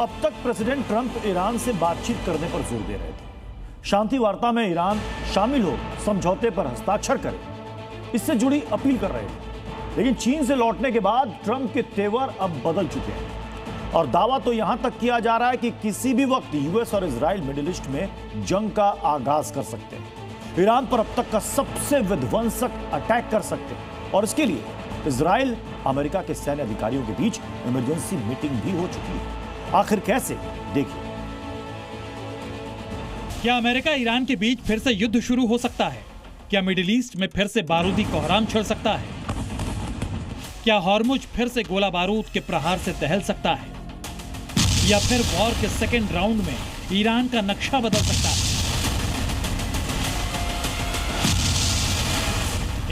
अब तक president Trump Iran से बातचीत करने पर जोर दे रहे थे, शांति वार्ता में ईरान शामिल हो, समझौते पर हस्ताक्षर करे, इससे जुड़ी अपील कर रहे थे। लेकिन चीन से लौटने के बाद ट्रंप के तेवर अब बदल चुके हैं और दावा तो यहां तक किया जा रहा है कि किसी भी वक्त यूएस और इजराइल मिडिल ईस्ट में जंग का आगाज कर सकते हैं, ईरान पर अब तक का सबसे विध्वंसक अटैक कर सकते हैं और इसके लिए इजराइल अमेरिका के सैन्य अधिकारियों के बीच इमरजेंसी मीटिंग भी हो चुकी है। आखिर कैसे, देखिए। क्या अमेरिका ईरान के बीच फिर से युद्ध शुरू हो सकता है? क्या मिडिल ईस्ट में फिर से बारूदी कोहराम छिड़ सकता है? क्या हॉर्मुज फिर से गोला बारूद के प्रहार से दहल सकता है? या फिर वॉर के सेकेंड राउंड में ईरान का नक्शा बदल सकता है?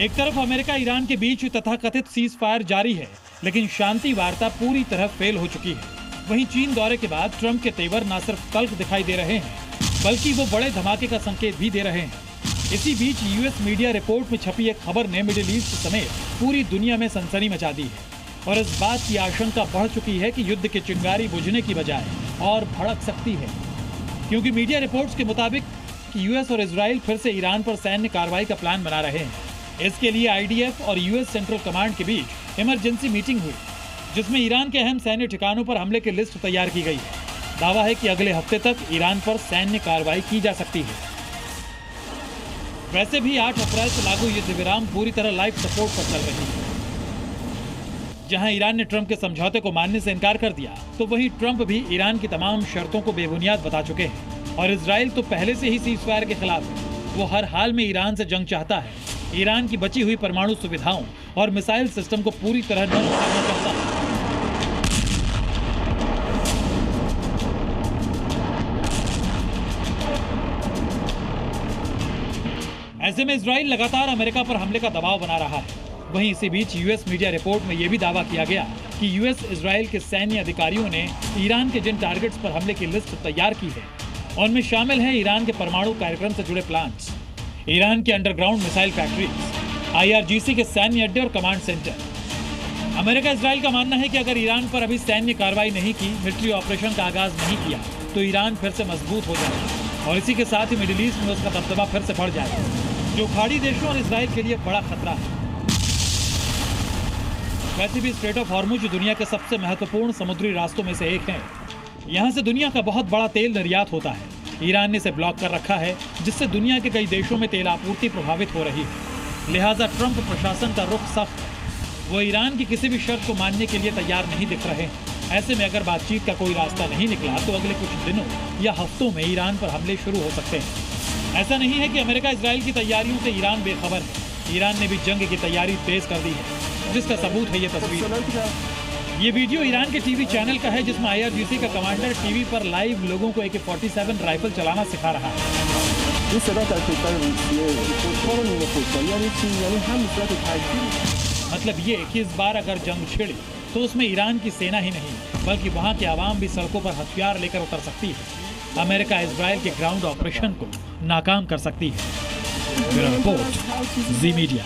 एक तरफ अमेरिका ईरान के बीच तथाकथित सीज फायर जारी है, लेकिन शांति वार्ता पूरी तरह फेल हो चुकी है। वहीं चीन दौरे के बाद ट्रंप के तेवर न सिर्फ तल्ख दिखाई दे रहे हैं, बल्कि वो बड़े धमाके का संकेत भी दे रहे हैं। इसी बीच यूएस मीडिया रिपोर्ट में छपी एक खबर ने मिडिल ईस्ट समेत पूरी दुनिया में सनसनी मचा दी है और इस बात की आशंका बढ़ चुकी है कि युद्ध की चिंगारी बुझने की बजाय और भड़क सकती है, क्योंकि मीडिया रिपोर्ट्स के मुताबिक कि यूएस और इजराइल फिर से ईरान पर सैन्य कार्रवाई का प्लान बना रहे हैं। इसके लिए आईडीएफ और यूएस सेंट्रल कमांड के बीच इमरजेंसी मीटिंग हुई, जिसमें ईरान के अहम सैन्य ठिकानों पर हमले की लिस्ट तैयार की गई है। दावा है कि अगले हफ्ते तक ईरान पर सैन्य कार्रवाई की जा सकती है। वैसे भी 8 अप्रैल से लागू युद्ध विराम पूरी तरह लाइफ सपोर्ट पर चल रही है। जहां ईरान ने ट्रंप के समझौते को मानने से इनकार कर दिया, तो वहीं ट्रंप भी ईरान की तमाम शर्तों को बेबुनियाद बता चुके हैं और इजराइल तो पहले से ही सीज फायर के खिलाफ है। वो हर हाल में ईरान से जंग चाहता है, ईरान की बची हुई परमाणु सुविधाओं और मिसाइल सिस्टम को पूरी तरह नष्ट करना चाहता है। ऐसे में इजराइल लगातार अमेरिका पर हमले का दबाव बना रहा है। वहीं इसी बीच यूएस मीडिया रिपोर्ट में यह भी दावा किया गया कि यूएस इजराइल के सैन्य अधिकारियों ने ईरान के जिन टारगेट्स पर हमले की लिस्ट तैयार की है, उनमें शामिल है ईरान के परमाणु कार्यक्रम से जुड़े प्लांट्स, ईरान के अंडरग्राउंड मिसाइल फैक्ट्रीज, आईआरजीसी के सैन्य अड्डे और कमांड सेंटर। अमेरिका इजराइल का मानना है कि अगर ईरान पर अभी सैन्य कार्रवाई नहीं की, मिलिट्री ऑपरेशन का आगाज नहीं किया, तो ईरान फिर से मजबूत हो जाएगा और इसी के साथ ही मिडिल ईस्ट में उसका दबदबा फिर से बढ़ जाएगा, जो खाड़ी देशों और इजराइल के लिए बड़ा खतरा है। वैसे भी स्ट्रेट ऑफ हॉर्मुज दुनिया के सबसे महत्वपूर्ण समुद्री रास्तों में से एक है। यहाँ से दुनिया का बहुत बड़ा तेल निर्यात होता है। ईरान ने इसे ब्लॉक कर रखा है, जिससे दुनिया के कई देशों में तेल आपूर्ति प्रभावित हो रही है। लिहाजा ट्रंप प्रशासन का रुख सख्त है। वो ईरान की किसी भी शर्त को मानने के लिए तैयार नहीं दिख रहे हैं। ऐसे में अगर बातचीत का कोई रास्ता नहीं निकला, तो अगले कुछ दिनों या हफ्तों में ईरान पर हमले शुरू हो सकते हैं। ऐसा नहीं है कि अमेरिका इजराइल की तैयारियों से ईरान बेखबर है। ईरान ने भी जंग की तैयारी तेज कर दी है, जिसका सबूत है ये तस्वीर। ये वीडियो ईरान के टीवी चैनल का है, जिसमें आईआरजीसी का कमांडर टीवी पर लाइव लोगों को AK-47 राइफल चलाना सिखा रहा है। मतलब ये कि इस बार अगर जंग छिड़ी, तो उसमें ईरान की सेना ही नहीं, बल्कि वहाँ के आवाम भी सड़कों पर हथियार लेकर उतर सकती है। अमेरिका इजराइल के ग्राउंड ऑपरेशन को नाकाम कर सकती है। ब्यूरो रिपोर्ट, जी मीडिया।